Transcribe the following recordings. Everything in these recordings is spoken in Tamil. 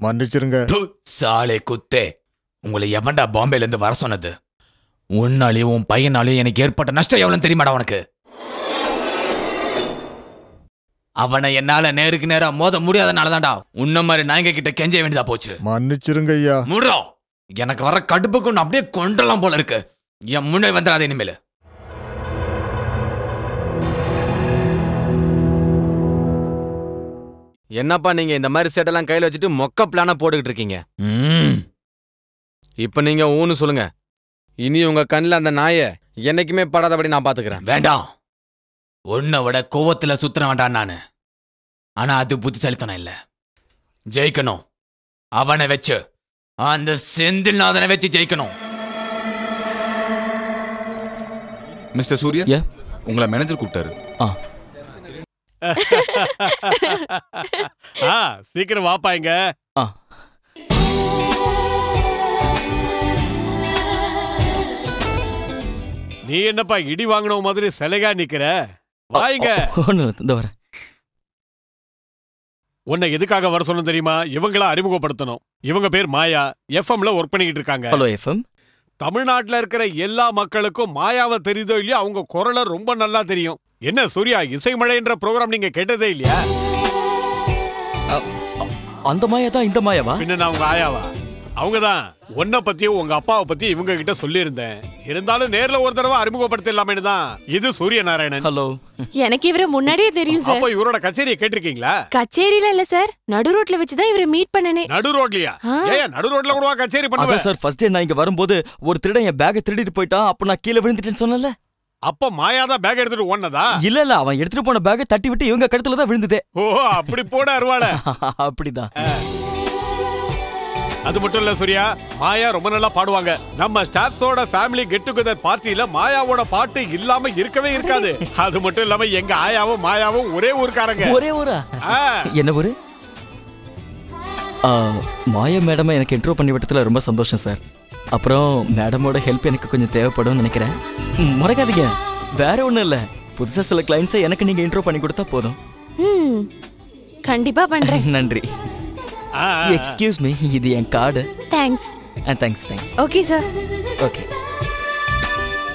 மன்னிச்சிருங்க. சாலே குத்தே, உங்களை எவன்டா பாம்பேல இருந்து வர சொன்னது? உன்னாலையும் உன் பையனாலையும் எனக்கு ஏற்பட்ட நஷ்டம் எவ்வளவு தெரியுமாடா உனக்கு? அவனை என்னால நேருக்கு நேரா மோத முடியாதனாலதான்டா உன்ன மாதிரி நாயங்க கிட்ட கெஞ்ச வேண்டியதா போச்சு. மன்னிச்சிருங்க ஐயா. முடோ, எனக்கு வர கடுப்புக்கு அப்படியே கொண்டலாம் போல இருக்கு. என் முன்னாடி வந்துடாத இனிமேல. என்னப்பா நீங்க இந்த மாதிரி செட்டெல்லாம் கையில வச்சுட்டு மொக்க பிளான போட்டுக்கிட்டு இருக்கீங்க? இப்ப நீங்க ஊன்னு சொல்லுங்க. இனி உங்க கண்ணில் அந்த நாயை என்னைக்குமே படாதபடி நான் பாத்துக்கிறேன். வேண்டாம், உன்னை விட கோவத்துல சுத்துற வேண்டாம் நானு. ஆனா அது புத்திசாலித்தனம் இல்ல. ஜெயிக்கணும், அவனை வச்சு, அந்த செந்தில்நாதனை வச்சு ஜெயிக்கணும். மிஸ்டர் சூர்யா, உங்களை மேனேஜர் கூப்பிட்டாரு. சீக்கிரம் வாப்பாங்க. நீ என்னப்பா இடி வாங்கின மாதிரி சிலைகா நிக்கிற? வாங்க. உன்னை எதுக்காக வர சொன்ன தெரியுமா? இவங்கள அறிமுகப்படுத்தணும். இவங்க பேர் மாயா, எஃப்எம்ல ஒர்க் பண்ணிக்கிட்டு இருக்காங்க. Hello FM. தமிழ்நாட்டுல இருக்கிற எல்லா மக்களுக்கும் மாயாவை தெரியுதோ இல்லையோ, அவங்க குரலை ரொம்ப நல்லா தெரியும். என்ன சூர்யா, இசைமழைன்ற ப்ரோக்ராம் நீங்க கேட்டதே இல்லையா? அந்த மாயா தான் இந்த மாயாவா? பின்ன நான் உங்க ஆயாவா? அவங்கதான். உன்னை பத்தியும் உங்க அப்பாவை பத்தி இவங்க கிட்ட சொல்லியிருந்தேன். இருந்தாலும் நேர்ல ஒரு தடவை அறிமுகப்படுத்தலாமேனு தான். இது சூரிய நாராயணன். ஹலோ. எனக்கு இவரை முன்னாடியே தெரியும் சார். அப்ப இவரோட கச்சேரியை கேட்டிருக்கீங்களா? கச்சேரியில இல்ல சார், நடு ரோட்ல வச்சுதான் இவரை மீட் பண்ணனே. நடு ரோட்லயா? ஏன் நடு ரோட்ல கூடவா கச்சேரி பண்ணுவ? அதான் சார், ஃபர்ஸ்ட் டே நான் இங்க வரும்போது ஒரு திருடன் என் பேக்கை திருடிட்டு போயிட்டான். அப்ப நான் கீழே விழுந்துட்டேன்னு சொன்னல. அப்ப மாயாதான் பேக் எடுத்துட்டு ஓடுனதா? இல்ல, அவன் எடுத்துட்டு போன பேக்கை தட்டி விட்டு இவங்க கழுத்துல தான் விழுந்ததே. ஓ, அப்படி போட அருவாள. அப்படிதான். அது மட்டும் இல்ல சூர்யா, மாயா ரொம்ப நல்லா பாடுவாங்க. நம்ம ஸ்டாஃபோட ஃபேமிலி கெட் டுகெதர் பார்ட்டில மாயாவோட பாட்டு இல்லாம இருக்கவே இருக்காது. அது மட்டும் இல்லாம எங்க ஆயாவும் மாயாவும் ஒரே ஊர்க்காரங்க. ஒரே ஊரா? என்ன ஊரு? மாயா மேடம் எனக்கு இன்ட்ரோ பண்ணி விட்டதுல ரொம்ப சந்தோஷம் சார். அப்புறம் மேடமோட ஹெல்ப் எனக்கு கொஞ்சம் தேவைப்படும் நினைக்கிறேன். மறக்காதீங்க, வேற ஒண்ணும் இல்ல. புதுசா சில கிளைண்ட்ஸை எனக்கு நீங்க இன்ட்ரோ பண்ணி கொடுத்தா போதும். கண்டிப்பா பண்றேன். நன்றி. எக்ஸ்கியூஸ் மீ, இது என் card. Thanks. Thanks. Okay sir. Okay.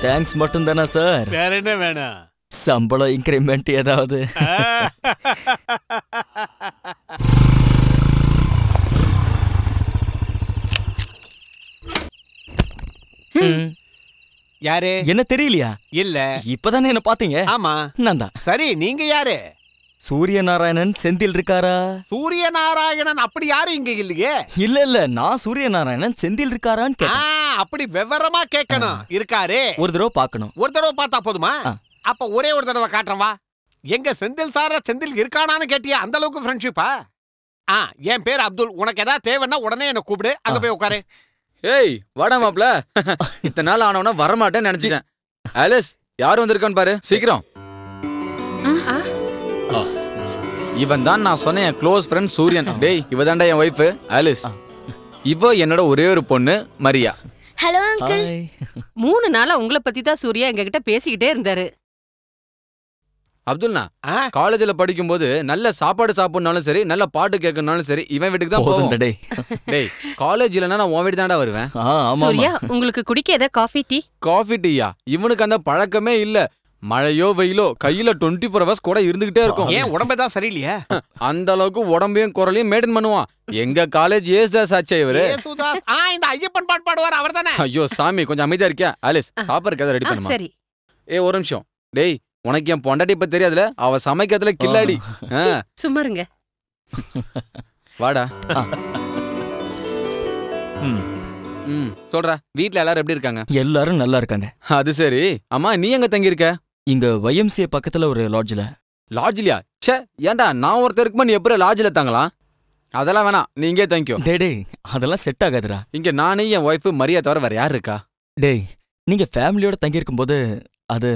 Thanks மட்டும் தானா சார்? வேற என்ன வேணும்? சம்பளம் இன்கிரிமெண்ட் ஏதாவது? யாரு? என்ன தெரியலையா? இல்ல, இப்பதானே என்ன பாத்தீங்க. ஆமா, நான் தான். சரி, நீங்க யாரு? சூரிய நாராயணன். செந்தில் இருக்காரா? சூரிய நாராயணன் அப்படி யாரு இங்க இல்லையே. இல்ல, நான் சூரிய நாராயணன். செந்தில் இருக்காரான்னு கேட்டேன். அப்படி விவரமா கேட்கணும். இருக்காரு. ஒரு தடவை பார்க்கணும். ஒரு தடவை பார்த்தா போதுமா? அப்ப ஒரே ஒரு தடவை காட்டுறேன் வா. எங்க செந்தில் சாரா செந்தில் இருக்கானான்னு கேட்டியா? அந்த அளவுக்கு ஃப்ரெண்ட்ஷிப்பா? என் பேர் அப்துல். உனக்கு ஏதாவது தேவைன்னா உடனே என்ன கூப்பிடு. அங்க போய் உட்காரு. ஏய் வாடா மாப்ள. இத்தனை நாள் ஆனவனா வரமாட்டேன்னு நினைச்சிட்டேன். ஆலிஸ், யார் வந்திருக்கான்னு பாரு சீக்கிரம். இவன் தான் நான் சொன்ன என் க்ளோஸ் ஃப்ரெண்ட் சூரியன். டேய், இவதான்டா என் ஒய்ஃப் ஆலிஸ். இவ என்னோட ஒரே ஒரு பொண்ணு மரியா. Hello uncle. 3 நாளா உங்களை பத்தி தான் சூர்யா எங்ககிட்ட பேசிக்கிட்டே இருந்தாரு. அப்துல்னா, காலேஜ்ல படிக்கும் போது நல்ல சாப்பாடு சாப்பிடனாலும் சரி, நல்ல பாட்டு கேட்கணும்னாலும் சரி, இவன் வீட்டுக்கு தான் போவோம். டேய், காலேஜ் இல்லனா நான் உன் வீட்டுக்கு தான்டா வருவேன். சூர்யா, உங்களுக்கு குடிக்க ஏதா காஃபி டீ? காஃபி டீயா? இவனுக்கு அந்த பழக்கமே இல்ல. மழையோ வெயிலோ கையில 24 hours கூட இருந்துகிட்டே இருக்கும். ஏன் உடம்பேதான் சரியில்லையா? அந்த அளவுக்கு உடம்பையும் குரலையும் மெயின்டைன் பண்ணுவான். எங்க காலேஜ் ஏசுதாஸ் ஆச்சே இவரு. ஏசுதாஸ்? இந்த ஐயப்பன் பாட்டு பாடுவார் அவர்தானே? ஐயோ சாமி, கொஞ்சம் அமைதியா இருக்கியா? ஆலிஸ், சாப்பாடு கதை ரெடி பண்ணுமா? சரி. ஒரு நிமிஷம். டேய், உனக்கு என் பொண்டாட்டி இப்ப தெரியாதுல? அவ சமைக்கிறதுல கில்லாடி. சும்மா இருங்க. வாடா. சொல்றா, வீட்ல எல்லாரும் எப்படி இருக்காங்க? எல்லாரும் நல்லா இருக்காங்க. அது சரி. அம்மா, நீ எங்க தங்கி இருக்க? இங்க YMCA பக்கத்துல ஒரு லாட்ஜ்ல. லாட்ஜ்லயா? ச்சே, ஏன்டா நான் ஒருத்தருக்கு நீ எப்படி லாட்ஜ்ல தங்கலாம்? அதெல்லாம் வேணாம், நீ இங்கே தங்கிக்கோ. டேய், அதெல்லாம் செட் ஆகாதுடா. இங்க நானே என் ஒய்ஃப் மரியா தவிர வேற யார் இருக்கா? டேய், நீங்க ஃபேமிலியோட தங்கி இருக்கும்போது அது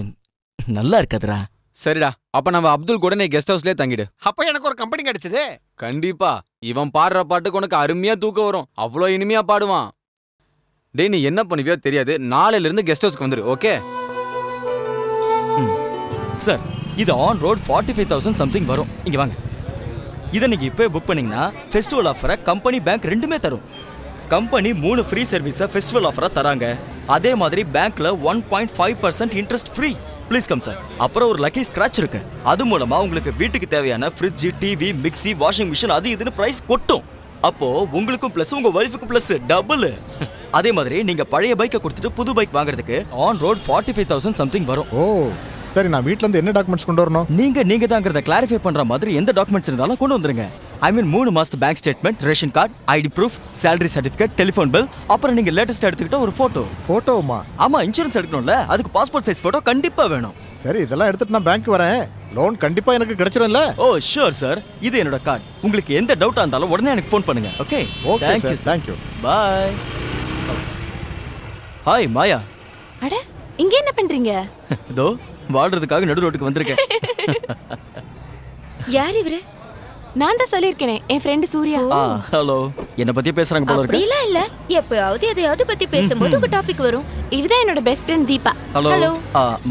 நல்லா இருக்காதுடா. சரிடா, அப்ப நம்ம அப்துல் கூட நீ கெஸ்ட் ஹவுஸ்லயே தங்கிடு. அப்ப எனக்கு ஒரு கம்பெனி கிடைச்சது. கண்டிப்பா. இவன் பாடுற பாட்டுக்கு உனக்கு அருமையா தூக்கம் வரும். அவ்வளோ இனிமையா பாடுவான். டேய், நீ என்ன பண்ணுவியோ தெரியாது. நாளையில இருந்து கெஸ்ட் ஹவுஸ்க்கு வந்துரு. ஓகே சார், இது ஆன் ரோட் 45,000 சம்திங் வரும். இங்க வாங்க. இதை நீங்க இப்போ புக் பண்ணீங்கன்னா ஃபெஸ்டிவல் ஆஃபரை கம்பெனி பேங்க் ரெண்டுமே தரும். கம்பெனி 3 ஃப்ரீ சர்வீஸை ஃபெஸ்டிவல் ஆஃபரா தராங்க. அதே மாதிரி பேங்க்ல 1.5% interest free. Please come sir. அப்புறம் ஒரு லக்கி ஸ்கிராட்ச் இருக்கு. அது மூலமா உங்களுக்கு வீட்டுக்கு தேவையான fridge, TV, mixie, washing machine அது இதுன்னு பிரைஸ் கொட்டும். அப்போ உங்களுக்கும் பிளஸ் உங்க வைஃபுக்கும் பிளஸ் டபுள். அதே மாதிரி நீங்க பழைய பைக்கை கொடுத்துட்டு புது பைக் வாங்குறதுக்கு ஆன் ரோட் 45,000 சம்திங் வரும். ஓ சரி, நான் வீட்ல இருந்து என்ன டாக்குமெண்ட்ஸ் கொண்டு வரணும்? நீங்க தாங்கிறத கிளாரிஃபை பண்ற மாதிரி எந்த டாக்குமெண்ட்ஸ் இருந்தாலும் கொண்டு வந்துருங்க. ஐ மீன் 3 மாசத்து bank statement, ration card, ID proof, salary certificate, telephone bill, அப்புறம் நீங்க லேட்டஸ்ட் எடுத்துக்கிட்ட ஒரு போட்டோ. போட்டோமா? ஆமா, இன்சூரன்ஸ் எடுக்கணும்ல, அதுக்கு பாஸ்போர்ட் சைஸ் போட்டோ கண்டிப்பா வேணும். சரி, இதெல்லாம் எடுத்துட்டு நான் பேங்க் வரேன். லோன் கண்டிப்பா எனக்கு கிடைச்சிரும்ல? ஓ ஷூர் சார், இது என்னோட கார்டு. உங்களுக்கு எந்த டவுட்டா இருந்தாலும் உடனே எனக்கு ஃபோன் பண்ணுங்க. Okay okay sir, thank you. Bye. Hi Maya. அட, இங்க என்ன பண்றீங்க? இதோ வாழ்றதுக்காக நடு ரோட்டுக்கு வந்திருக்கேன். யார் இவரு? நான் தான் சொல்லிருக்கேனே, என் ஃப்ரெண்ட் சூர்யா. ஹலோ, என்ன பத்தி பேசுறாங்க போல இருக்கு. அப்படிலாம் இல்ல, எப்பயாவது எதையாவது பத்தி பேசும்போது உங்க டாபிக் வரும். இவதான் என்னோட பெஸ்ட் ஃப்ரெண்ட் தீபா. ஹலோ.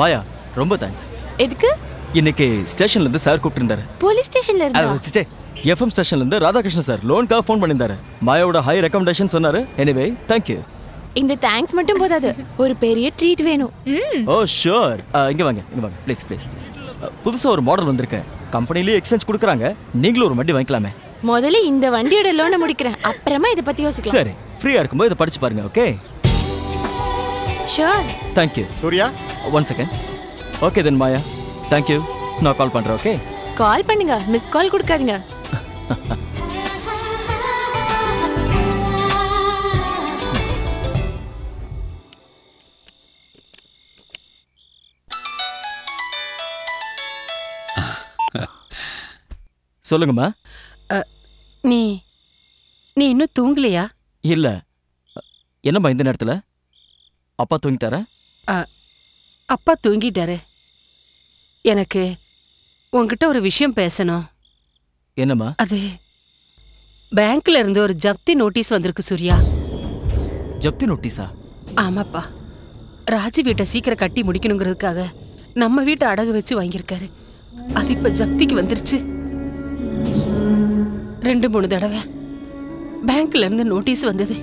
மாயா, ரொம்ப தேங்க்ஸ். எதுக்கு? இன்னைக்கு ஸ்டேஷன்ல இருந்து சார் கூப்பிட்டு இருந்தாரு. போலீஸ் ஸ்டேஷன்ல இருந்தா? எஃப்எம் ஸ்டேஷன்ல இருந்து ராதாகிருஷ்ணன் சார் லோனுக்காக ஃபோன் பண்ணியிருந்தாரு. மாயாவோட ஹை ரெக்கமெண்டேஷன் சொன்னாரு. Anyway thank you. இந்த தேங்க்ஸ் மட்டும் போதாது, ஒரு பெரிய ட்ரீட் வேணும். ஓ ஷூர். இங்க வாங்க ப்ளீஸ். புதுசா ஒரு மாடல் வந்திருக்கு. கம்பெனிலேயே எக்ஸ்சேஞ்ச் கொடுக்குறாங்க. நீங்களும் ஒரு வண்டி வாங்கிக்கலாமே. முதல்ல இந்த வண்டியோட லோனை முடிக்கிறேன், அப்புறமா இதை பத்தி யோசிக்கலாம். சரி, ஃப்ரீயா இருக்கும்போது இதை படிச்சு பாருங்க. Okay sure. Thank you. Surya, 1 second. Okay then Maya, thank you. நான் கால் பண்றேன். ஓகே, கால் பண்ணுங்க, மிஸ் கால் கொடுக்காதீங்க. சொல்லுங்கம்மா. நீ நீ இன்னும் தூங்கலையா? இல்ல. என்னம்மா இந்த நேரத்துல? அப்பா தூங்கிட்டாரா? அப்பா தூங்கிட்டாரு. எனக்கு உன்கிட்ட ஒரு விஷயம் பேசணும். என்னம்மா? அது பேங்க்ல இருந்து ஒரு ஜப்தி நோட்டீஸ் வந்திருக்கு சூர்யா. ஜப்தி நோட்டீஸா? ஆமாப்பா, ராஜி வீட்டை சீக்கிரம் கட்டி முடிக்கணுங்கிறதுக்காக நம்ம வீட்டை அடகு வச்சு வாங்கியிருக்காரு. அது இப்ப ஜப்திக்கு வந்துருச்சு. 2-3 தடவை பேங்க்ல இருந்து நோட்டீஸ் வந்தது.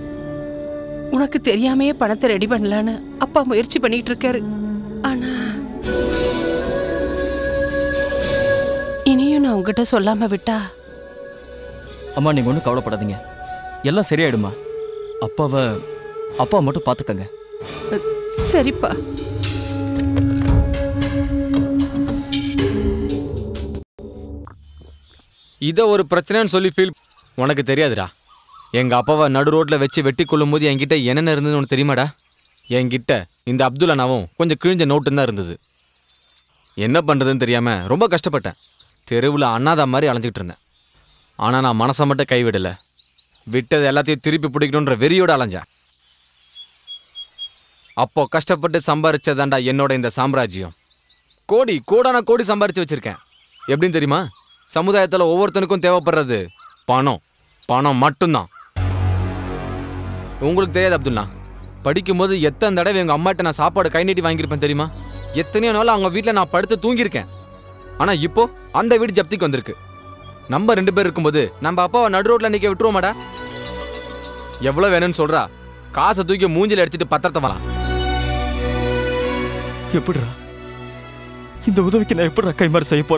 உனக்கு தெரியாமையே பணத்தை ரெடி பண்ணலான்னு அப்பா முயற்சி பண்ணிட்டு இருக்காரு. ஆனா இனியும் நான் உங்ககிட்ட சொல்லாம விட்டா. அம்மா, நீங்க ஒன்றும் கவலைப்படாதீங்க, எல்லாம் சரியாயிடுமா. அப்பா மட்டும் பார்த்துக்கங்க. சரிப்பா. இதை ஒரு பிரச்சனைன்னு சொல்லி ஃபீல் உனக்கு தெரியாதுடா. எங்கள் அப்பாவை நடு ரோட்டில் வச்சு வெட்டி கொள்ளும் போது என்கிட்ட என்னென்ன இருந்ததுன்னு உனக்கு தெரியுமாடா? என்கிட்ட இந்த அப்துல் அண்ணாவும் கொஞ்சம் கிழிஞ்ச நோட்டுன்னு தான் இருந்தது. என்ன பண்ணுறதுன்னு தெரியாமல் ரொம்ப கஷ்டப்பட்டேன். தெருவில் அண்ணாதா மாதிரி அலைஞ்சிக்கிட்டு இருந்தேன். ஆனால் நான் மனசை மட்டும் கைவிடலை. விட்டது எல்லாத்தையும் திருப்பி பிடிக்கணுன்ற வெறியோடு அலைஞ்சேன். அப்போ கஷ்டப்பட்டு சம்பாரிச்சதாண்டா என்னோட இந்த சாம்ராஜ்யம். கோடான கோடி சம்பாரிச்சு வச்சுருக்கேன். எப்படின்னு தெரியுமா? சமுதாயத்தில் ஒவ்வொருத்தனுக்கும் தேவைப்படுறது பணம் மட்டும்தான். உங்களுக்கு தெரியாது அப்துல்லா, படிக்கும்போது எத்தனை தடவை எங்கள் அம்மாட்ட நான் சாப்பாடு கை நீட்டி வாங்கியிருப்பேன் தெரியுமா? எத்தனையோ நாள் அவங்க வீட்டில் நான் படுத்து தூங்கியிருக்கேன். ஆனால் இப்போ அந்த வீடு ஜப்திக்கு வந்திருக்கு. நம்ம 2 பேர் இருக்கும்போது நம்ம அப்பாவை நடு ரோட்டில் நிற்க விட்டுருவோமாடா? எவ்வளோ வேணும்னு சொல்கிறா, காசை தூக்கி மூஞ்சில் அடிச்சுட்டு பத்திரத்தை வரலாம். எப்படிடா இந்த உதவிக்கு நான் எப்படிடா கைமாறு செய்ய போறேன்?